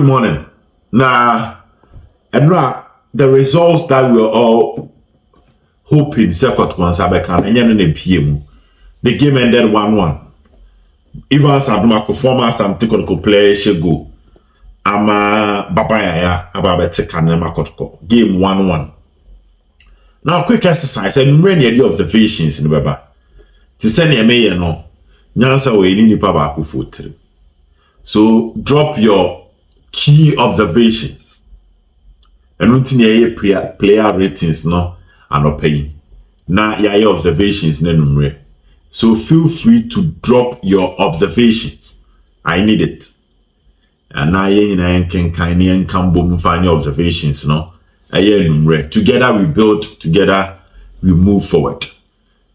morning. Now, and the results that we are all hoping second one Sabekan and PM. The game ended 1-1. Even Saduma performance Asante Kotoko play Shego. Ama Yahaya Ansu Kotoko. Game 1-1. Now quick exercise and many the observations in the Baba. To send a mayor no. Nyansa we ni nipa ba akufo. So drop your key observations. And until player ratings no are not paying. Now your observations no. So feel free to drop your observations. I need it. And now you can find your observations no. Together we build, together we move forward.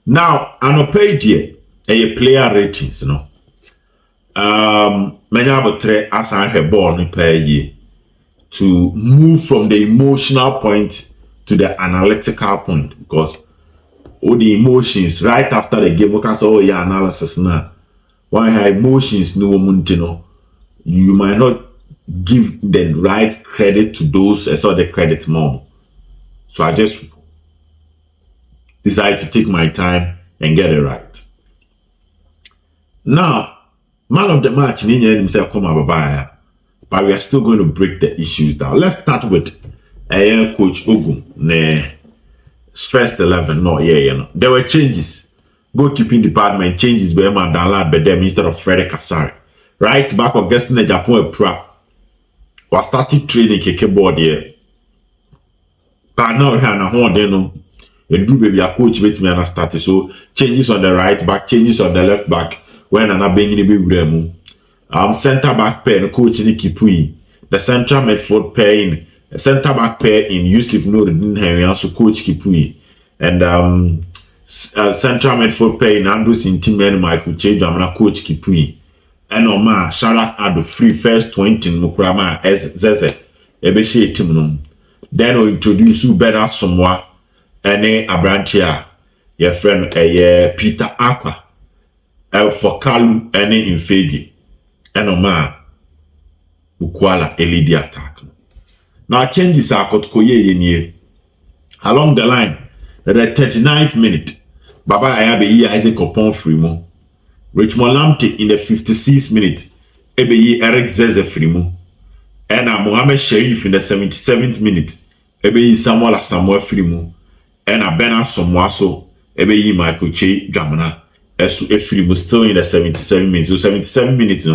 Now an pay a player ratings no. Many about Asante ball ni per year to move from the emotional point to the analytical point, because all the emotions right after the game, we can say, oh yeah, analysis now. Why have emotions no momentino? You might not give the right credit to those I saw the credit more. So I just decided to take my time and get it right. Now, man of the match, himself come Babaya, but we are still going to break the issues down. Let's start with Coach Ogun. First 11, no, yeah. There were changes. Goalkeeping department changes by Emma Danlad Bedem instead of Frederick Asare. Right back of guesting the Japan Pra was started training keke board here. But now Hannah Horn, and do baby a coach with me and I started. So changes on the right back, changes on the left back. When I'm not being in the big center back pair and coach in Kipui, the central midfield pair in center back pair in Yusuf Nuruddin Henry, also coach Kipui, and central midfield pair in Andrews in team and Michael Change, I'm not coach Kipui, and Oma Sharak had the free first 20 Mukurama as Zeze, Ebeshe Timnum. Then we introduce you better somewhere, and a Abrantia, your friend, Peter Aqua. For Kalu any in Fegi and Oma Ukwala Elidi attack. Now changes are Kotkoye in along the line. At the 39th minute, Baba Ayabe Isaac upon Frimo. Richmond Lamptey in the 56th minute, Ebe Eric Zeze Frimo. And Mohamed Sharif in the 77th minute, Ebe Samuel Frimo. And Bena Somwaso, Ebe Micheal Kyei Jamana. Efrim still in the 77 minutes. So 77 minutes,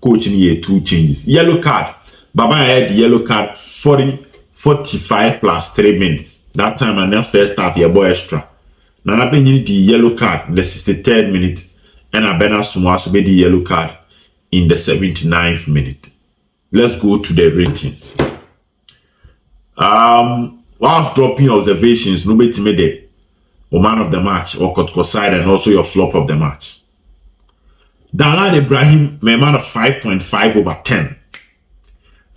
coaching here 2 changes. Yellow card. Baba had the yellow card 45 plus 3 minutes. That time and then first half your boy extra. Now I been the yellow card in the 63rd minute, and I better Sumwaso be the yellow card in the 79th minute. Let's go to the ratings. Whilst dropping observations, nobody made it. Or man of the match, or Kotoko side, and also your flop of the match. Danlad Ibrahim, my man of 5.5 over 10.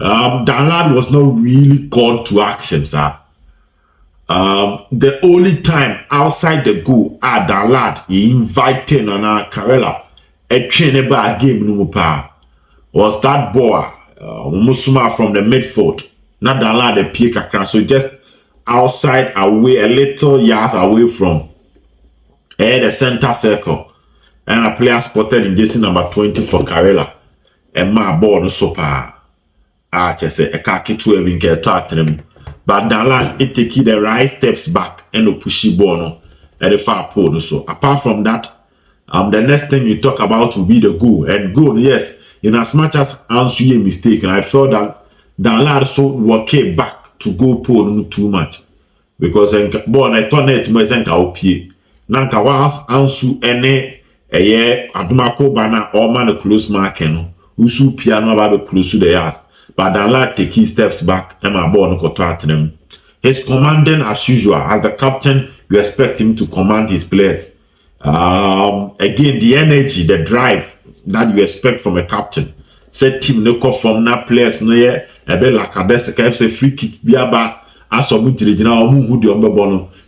Danlad was not really called to action, sir. The only time outside the goal, Danlad, he invited Karela, a trainer by a game was that boy, Musuma from the midfield. Not Danlad, the Pieka, so just outside away, a little yards away from the center circle, and a player spotted in jersey number 20 for Karela, and my ball no super. Just say a khaki 12 in Kertwatem, but Danlad it take the right steps back and the pushy ball at the far pole. So apart from that, the next thing you talk about will be the goal, and goal, yes, in as much as Ansu a mistake, and I felt that Danlad so walk back to go pole too much, because born a tournament mo senka opie nanka was Ansu ene adumako bana or man a close mark no usu piano about close to the yards, but Danlad take key steps back and my ball no to them. He's commanding as usual. As the captain, you expect him to command his players. Again, the energy, the drive that you expect from a captain. Say team no call from na players no ye a bit like a desk FC free kick biaba as of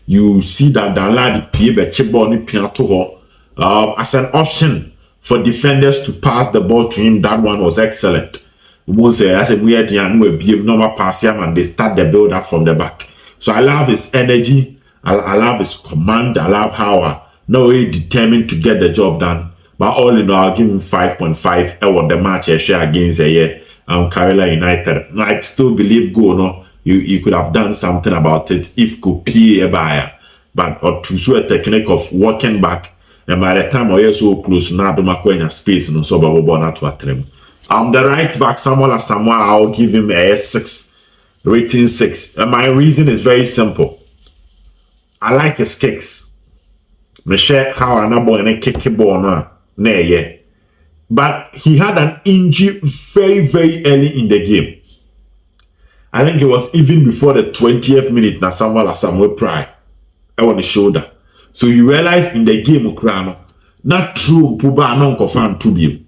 you see that Danlad pie be chebon piato ho as an option for defenders to pass the ball to him. That one was excellent. Most say I said we had the be normal pass him and they start the build up from the back. So I love his energy, I love his command, I love how no he determined to get the job done. But all in all, I'll give him 5.5. I want the match I share against Karela United. I still believe no, you could have done something about it if could pay a buyer. But or to a technique of walking back, and by the time I so close now, do my space no so but to trim. The right back, Samuel, I'll give him a 6, rating 6. And my reason is very simple. I like his kicks. Me share how an boy and a kick ball now. Yeah. But he had an injury very, very early in the game. I think it was even before the 20th minute na Samuel Pride on the shoulder. So you realize in the game Ukraino, not true Puba non confirm to be.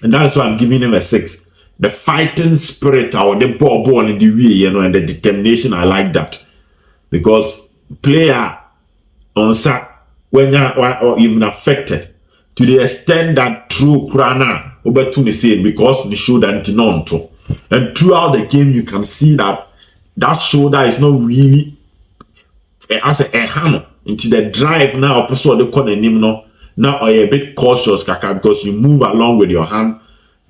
And that's why I'm giving him a 6. The fighting spirit or the ball in the way, and the determination, I like that. Because player on set when you are or even affected to the extent that true Krana Obed to the same because the shoulder antinonto. And throughout the game you can see that shoulder is not really as a hammer into the drive now person the corner no now are a bit cautious because you move along with your hand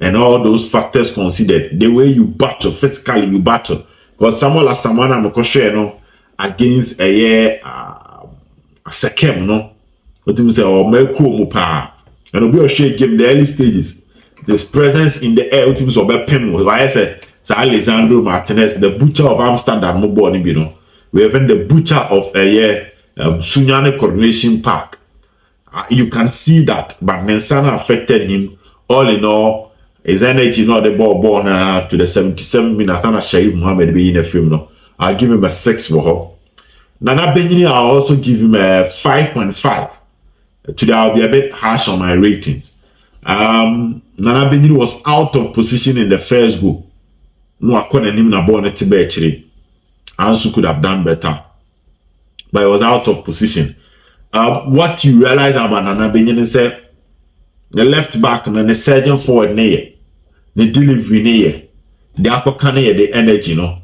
and all those factors considered. The way you battle physically you battle because someone I'm share no against a year second no what you say or Melko Mupa and Obi Oshe game the early stages. There's presence in the air what you say Obi Pem why I said Alessandro Martinez, the butcher of Amsterdam, we have the butcher of a year Sunyane Coronation Park. You can see that, but Mensana affected him. All in all, his energy, not the ball born to the 77 minutes. Nana Sharif Muhammad be in a film. No, I'll give him a 6 for her. Nana Benini, I'll also give him a 5.5. Today I'll be a bit harsh on my ratings. Nana Benini was out of position in the first goal. No, I couldn't even abort it. Ansu could have done better, but it was out of position. What you realize about Nana Benjamin said, the left back and the surgeon forward near the delivery near the akokane the energy no.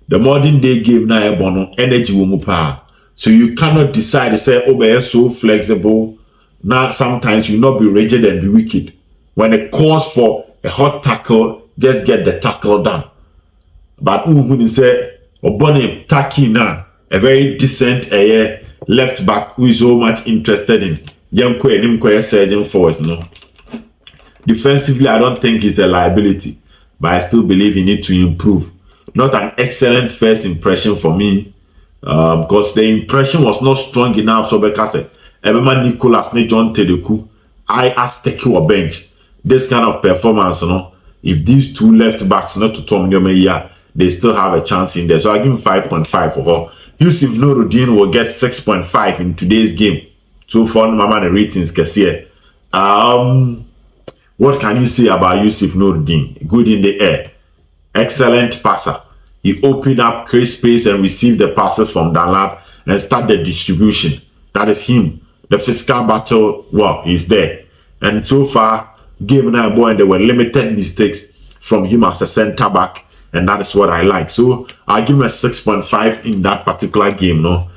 The modern day game now bono energy will move power. So you cannot decide to say oh so flexible. Now sometimes you not be rigid and be wicked. When it calls for a hot tackle, just get the tackle done. But who say Obone Taki now a very decent left back who is so much interested in Yanko and Nimko surgeon forwards no. Defensively, I don't think he's a liability, but I still believe he needs to improve. Not an excellent first impression for me, because the impression was not strong enough. So because Ebema Nicholas, ne John Tedeku, I asked Teki bench. This kind of performance, if these two left backs not to Tom Yomeya, they still have a chance in there. So I give him 5.5 for her. Yusuf Nuruddin will get 6.5 in today's game. So far, Mama the ratings can see. What can you say about Yusuf Nuruddin? Good in the air. Excellent passer. He opened up, create space and received the passes from Danlab and start the distribution. That is him. The physical battle, well, he's there. And so far, game now boy, and there were limited mistakes from him as a center back. And that is what I like. So I give him a 6.5 in that particular game. No,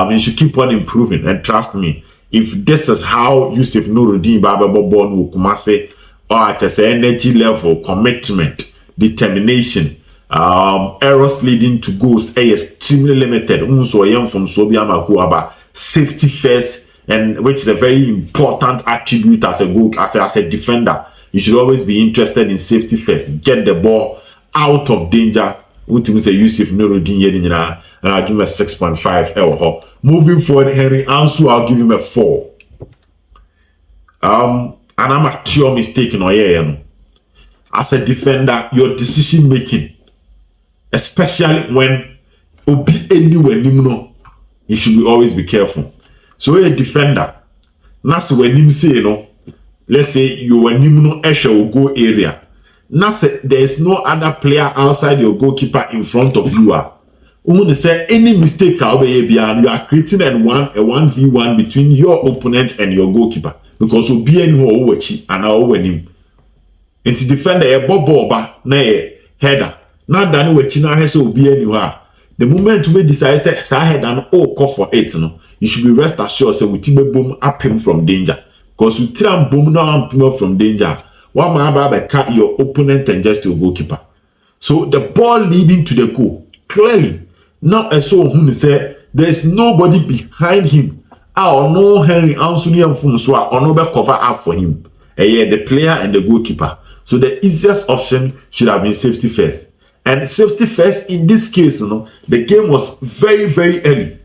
he should keep on improving. And trust me, if this is how Yusuf Nuruddin Baba Bobon Wukumase or at an energy level, commitment, determination, errors leading to goals, extremely limited. So I am from Sobia Makuaba, safety first, and which is a very important attribute as a goal, as a defender. You should always be interested in safety first. Get the ball out of danger. Ultimately, say Yusuf Nuruddin and I'll give him a 6.5. Moving forward, Henry Ansu, I'll give him a 4. And I'm a pure mistake as a defender, your decision making, especially when Obi anywhere you should always be careful. So a defender, that's when him say let's say you are nimno go area. Now there is no other player outside your goalkeeper in front of you. When say any mistake you are creating a 1v1 between your opponent and your goalkeeper because you be and over him. Into defender a ball ba na header. Now than we china has obi anywhere. The moment we decide to say header no call for it no, you should be rest assured say we team boom up him from danger. Because we try boom now from danger. One man by cut your opponent and just to goalkeeper. So the ball leading to the goal clearly. Now I saw who say there's nobody behind him. Or no Henry Ansu and Funsoa or no cover up for him. The player and the goalkeeper. So the easiest option should have been safety first. And safety first in this case, the game was very, very early.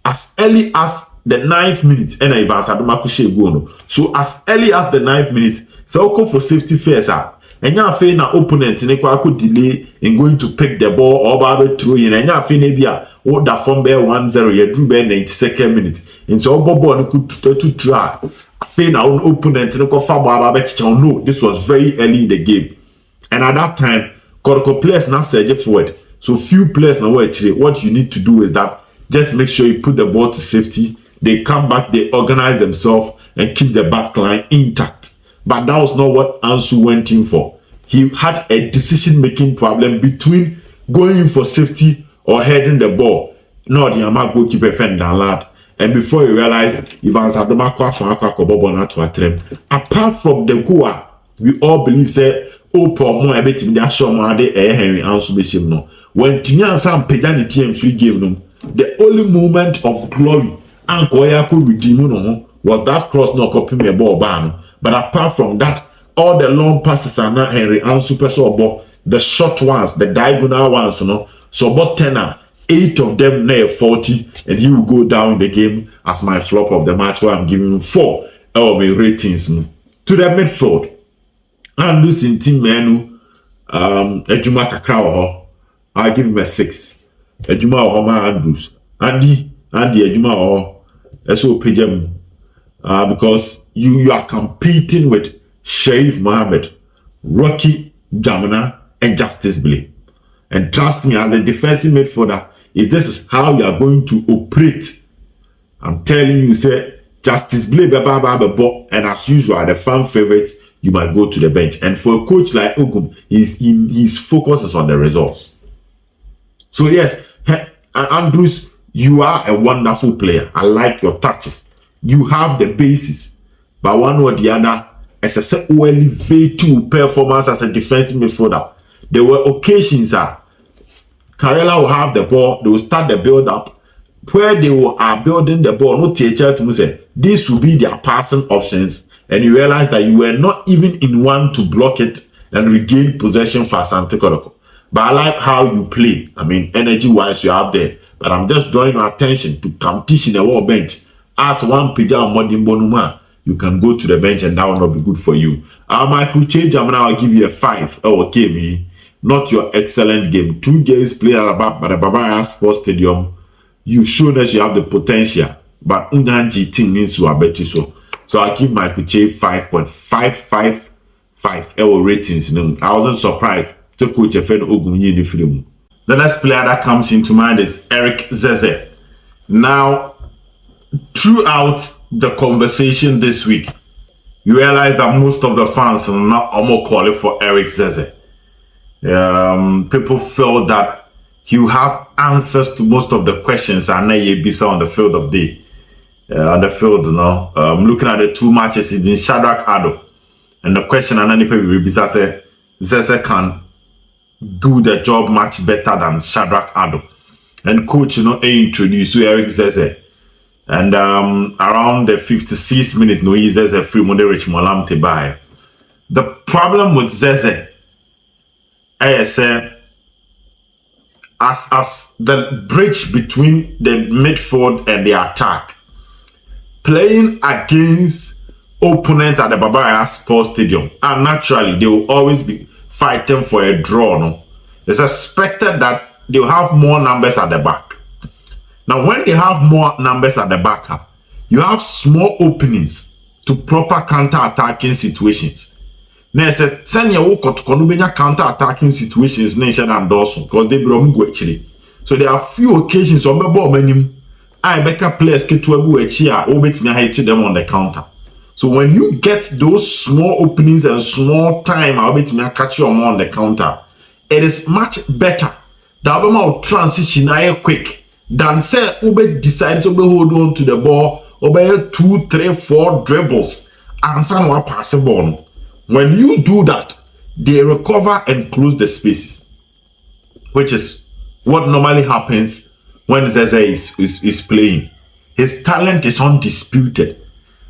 As early as the 9th minute, and Ivan Sadomakushe go. So as early as the 9th minute, so go for safety first. And you have na opponent in a delay in going to pick the ball or Barbie throw in. And you have maybe or that from bear 1-0, you drew bear 92nd minute. And so Bobo could to try. Fain our own opponent in a no, this was very early in the game. And at that time, Kotoko players now surge forward. So few players now actually what you need to do is that just make sure you put the ball to safety. They come back, they organize themselves and keep the back line intact. But that was not what Ansu went in for. He had a decision-making problem between going in for safety or heading the ball. No, the Yama goalkeeper fend lad. And before you realize, Ivan Sadoma apart from the goal, we all believe say, oh, poor more a bit in the Ashomade Henry Ansu Bishim no. When Tinian Sam Pedanity and free game no, the only moment of glory and Koya could redeem no was that cross no copy me a ball ban. But apart from that, all the long passes are not Henry Ansu Peso, the short ones, the diagonal ones, so about 10, 8 of them near 40, and he will go down the game as my flop of the match where I'm giving him 4 my ratings to the midfield. And losing team menu, Ejuma Kakra, I give him a 6. Ejuma Homa Andrews, Andy Ejuma or SO Pijem, because you are competing with Sharif Mohammed, Rocky Jamana, and Justice Blay. And trust me, as the defensive midfielder, if this is how you are going to operate, I'm telling you, say Justice Blay, and as usual, the fan favorite, you might go to the bench. And for a coach like Ogum, his focus is on the results. So yes, Andrews, you are a wonderful player. I like your touches. You have the basis, but one or the other, as I said, will elevate to performance as a defensive midfielder. There were occasions Karela will have the ball, they will start the build up. Where they are building the ball, no teacher to say this will be their passing options, and you realize that you were not even in one to block it and regain possession for Asante Kotoko. But I like how you play. I mean, energy-wise, you're up there. But I'm just drawing your attention to competition the wall bench. As one Pija Modin Bonuma, you can go to the bench and that will not be good for you. Micheal Kyei, I'll give you a 5. Oh, okay, me. Not your excellent game. 2 games played at the Bavaria Sports Stadium. You've shown us you have the potential. But Unganji team means you are better so. So I'll give Micheal Kyei 5.555 ratings. I wasn't surprised. To coach a friend Ogunyi in the film. The next player that comes into mind is Eric Zeze. Now, throughout the conversation this week, you realize that most of the fans are not almost calling for Eric Zeze. People feel that he will have answers to most of the questions on the field of day. On the field, looking at the 2 matches, it's been Shadrach Ado. And the question and any people will be say Zeze can do the job much better than Shadrach Ado. And coach, introduced Eric Zeze. And around the 56th minute, he says a free Rich Molam Tebai. The problem with Zeze, I say, as the bridge between the midfield and the attack, playing against opponents at the Bavaria Sports Stadium, and naturally they will always be fighting for a draw. It's expected that they'll have more numbers at the back. Now, when they have more numbers at the back, you have small openings to proper counter-attacking situations. Now, I said, send your counter-attacking situations because they belong actually. So there are few occasions on the ball many I better players get to a cheer over to me to them on the counter. So when you get those small openings and small time, I'll be to catch you on the counter. It is much better that Obama transition quick than say Obed decides to hold on to the ball, obey 2, 3, 4 dribbles and someone pass the ball. When you do that, they recover and close the spaces, which is what normally happens when Zeze is playing. His talent is undisputed.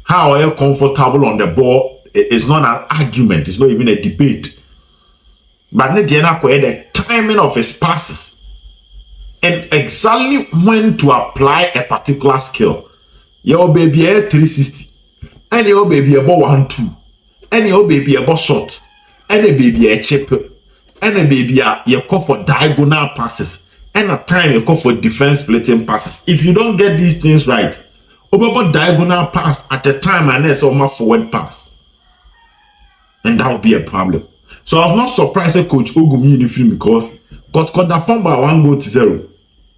How are you comfortable on the ball is not an argument. It's not even a debate. But the timing of his passes and exactly when to apply a particular skill. Your baby a 360, and your baby a 1-2, and your baby a short, and a baby a chip, and a baby you call for diagonal passes, and a time you call for defense splitting passes. If you don't get these things right, about diagonal pass at a time and there's almost forward pass, and that will be a problem. So I was not surprised that Coach Ogumi in the film because Kotoko that form by 1-0,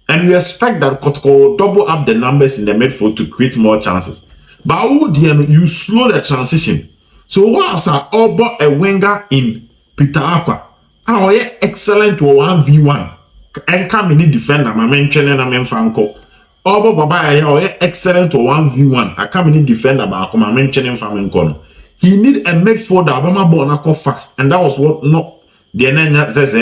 and we expect that Kotoko will double up the numbers in the midfield to create more chances. But you slow the transition. So whilst I bought a winger in Peter Aqua, I excellent to 1v1 and come in defender. My main trainer, my main fanko. Obo Baba excellent to 1v1. I come in defender, but my main training family corner. He need a midfielder, Abama Bonako fast, and that was what not the Nanya says,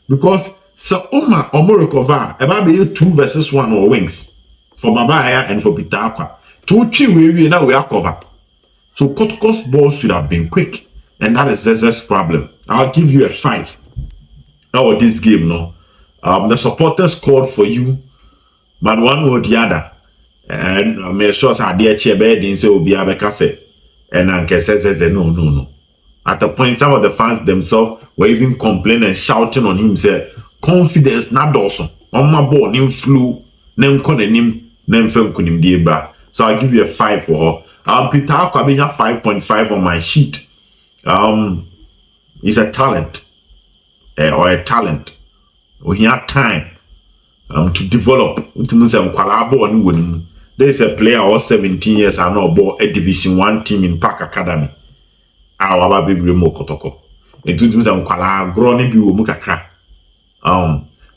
because so Oma Omo recover about 2-1 or wings for Babaya and for Peter Aqua. 2-3 we now we are cover. So Kotoko's balls should have been quick, and that is Zeze's problem. I'll give you a 5. Now this game, no. The supporters called for you. But one or the other, and me sure say dear chebe din say obi abeka say, and Anke says no. At the point, some of the fans themselves were even complaining and shouting on him, say confidence not also on my ball nim flu, nem konenim, nem fem kunim diebra. So I'll give you a 5 for her. Peter Akwabinya 5.5 on my sheet. He's a talent, or a talent. He had time. To develop. There is a player who 17 years and now bought a Division 1 team in Park Academy. Our baby remote Kotoko.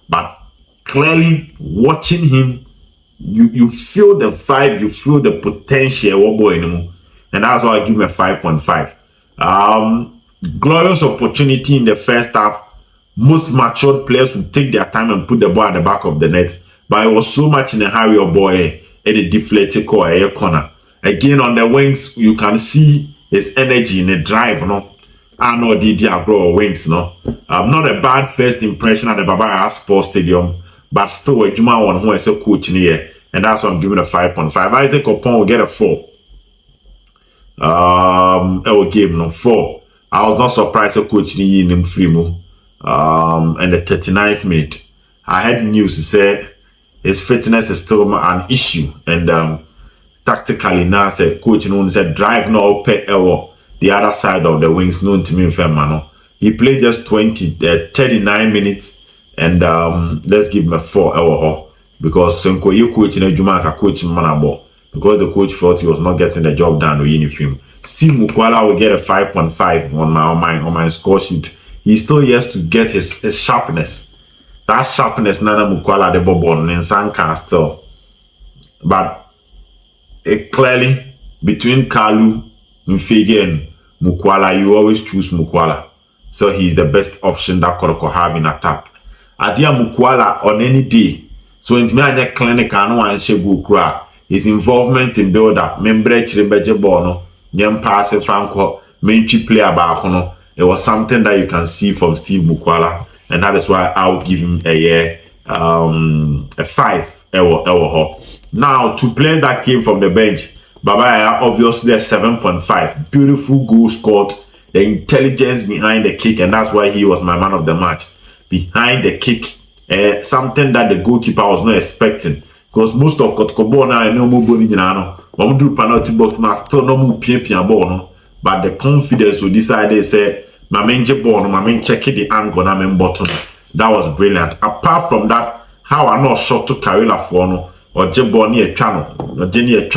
But clearly watching him, you feel the vibe, you feel the potential, and that's why I give him a 5.5. Glorious opportunity in the first half. Most matured players would take their time and put the ball at the back of the net, but it was so much in a hurry, and a deflated corner. Again, on the wings, you can see his energy in the drive, no. I know Didier grow wings, no. Not a bad first impression at the Baba Sports Stadium, but still a Juma one who is a coach in here, and that's why I'm giving a 5.5. Isaac Opon will get a 4. I game no 4. I was not surprised a coach in him free move. And the 39th minute, I had news to say his fitness is still an issue, and tactically now said coach known said drive no pay the other side of the wings known to me in he played just 39 minutes, and let's give him a 4 because Senko you coach in a Jumaka coach manabo because the coach felt he was not getting the job done with uniform. Steve Mukwala will get a 5.5 on my score sheet. He still has to get his sharpness. That sharpness, Nana Mukwala de Bobon in Sanka still. But clearly, between Kalu, Mfege, and Mukwala, you always choose Mukwala. So he's the best option that Kotoko have in attack. Adia Mukwala on any day. So in my clinic, I know and Shebukra, his involvement in build-up, membre Chirebeje Bono, Yam Passe Franco, main player Bakono. It was something that you can see from Steve Mukwala, and that is why I would give him a 5. Now, to players that came from the bench, Babaya obviously a 7.5. Beautiful goal scored, the intelligence behind the kick, and that's why he was my man of the match. Behind the kick, something that the goalkeeper was not expecting, because most of Kotoko now no more body do penalty box, still no more ball. But the confidence we decided say, my main ball, my main check the angle, my main button. That was brilliant. Apart from that, how I not shot to Karela for no or Jebon near channel, or Jenny a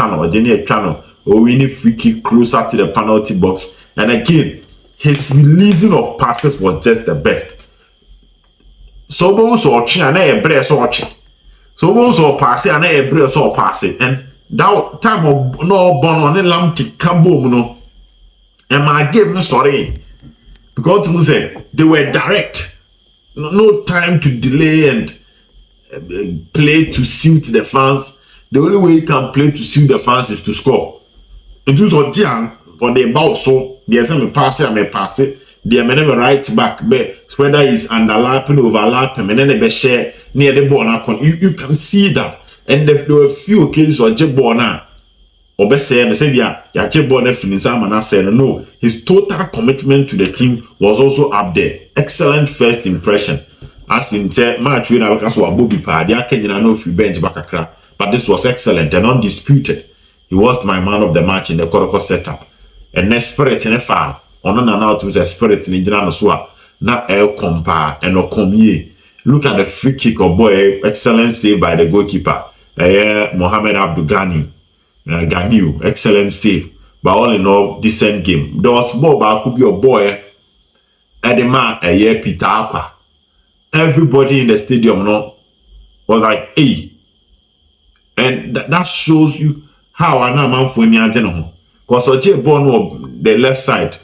channel, or winning free kick closer to the penalty box. And again, his releasing of passes was just the best. So bones or chin and a breast or chin. So bones or pass and a breast or pass it. And that time of no born on a lamb to cambo no. And my game no sorry. Because to say they were direct. No time to delay and play to suit the fans. The only way you can play to suit the fans is to score. It was a Jan or the bow so there's some pass it, I may pass it. The man right back, whether it's underlapping, overlapping, and then they share near the ball. You can see that. And there were a few occasions or Jebor now. Or best say, yeah, Jebor Finisam and said no. His total commitment to the team was also up there. Excellent first impression. As in match winner because we are Bobby Pad, I can't know if you bench back a crack. But this was excellent and undisputed. He was my man of the match in the Kotoko setup. And next spirit in a fan. On an out with a spirit in Indiana Swa. Not El Compa and Okomye. Look at the free kick of boy. Excellent save by the goalkeeper. Mohamed Abdul Ganiu. Excellent save. But all in all, decent game. There was more about could be a boy. Edema Peter Aqua. Everybody in the stadium was like, hey. And that shows you how I know man for any agenda. Because Oje Bono the left side.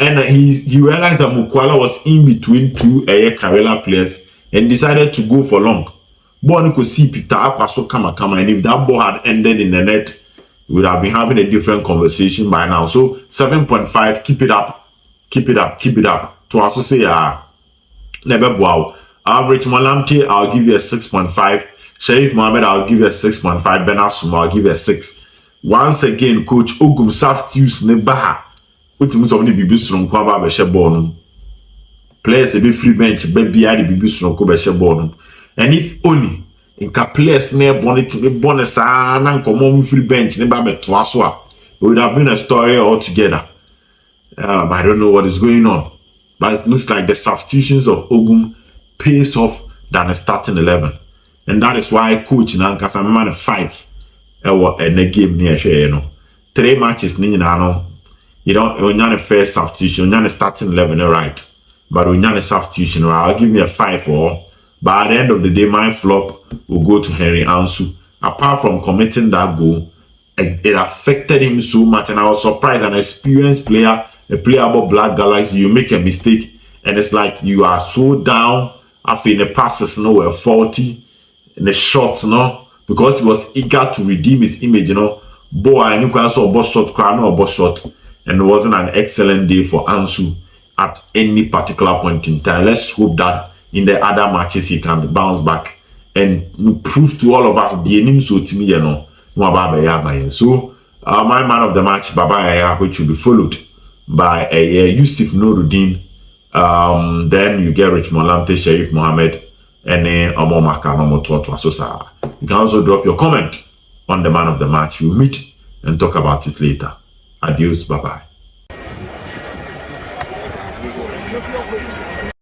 And he realized that Mukwala was in between two Karela players and decided to go for long. Bono could see Peter Akwaso come, and if that ball had ended in the net, we would have been having a different conversation by now. So 7.5, keep it up. To also say, never wow. Average Malamte, I'll give you a 6.5. Sharif Mohammed, I'll give you a 6.5. Ben Asuma, I'll give you a 6. Once again, Coach Ogum substitutes Nebaha. What you somebody be strong kwaba be shebon. Players be free bench be be strong ko be shebon. And if only in ka players near bonnet be bonus and common free bench ne ba be to aso a, it would have been a story altogether. I don't know what is going on. But it looks like the substitutions of Ogum pays off than a starting 11. And that is why coach Nankasa man 5 in the game near share 3 matches ni no. You know, when you're the first substitution, you're the starting 11, right? But when you're the substitution, I'll give me a 5 or. But at the end of the day, my flop will go to Yahaya Ansu. Apart from committing that goal, it affected him so much, and I was surprised. An experienced player, a player about Black Galaxy, you make a mistake, and it's like you are so down. After the passes, were faulty, and the shots, because he was eager to redeem his image, Boy, I knew I saw a boss shot, no boss shot. And it wasn't an excellent day for Ansu at any particular point in time. Let's hope that in the other matches he can bounce back and prove to all of us the name so to me, So my man of the match, Baba Yaya, which will be followed by Yusuf Nuruddin. Then you get Rich Molamte, Sharif Mohammed, and Omo Maka Nomo Tuatwa Sosa. You can also drop your comment on the man of the match. We'll meet and talk about it later. Adios, bye-bye.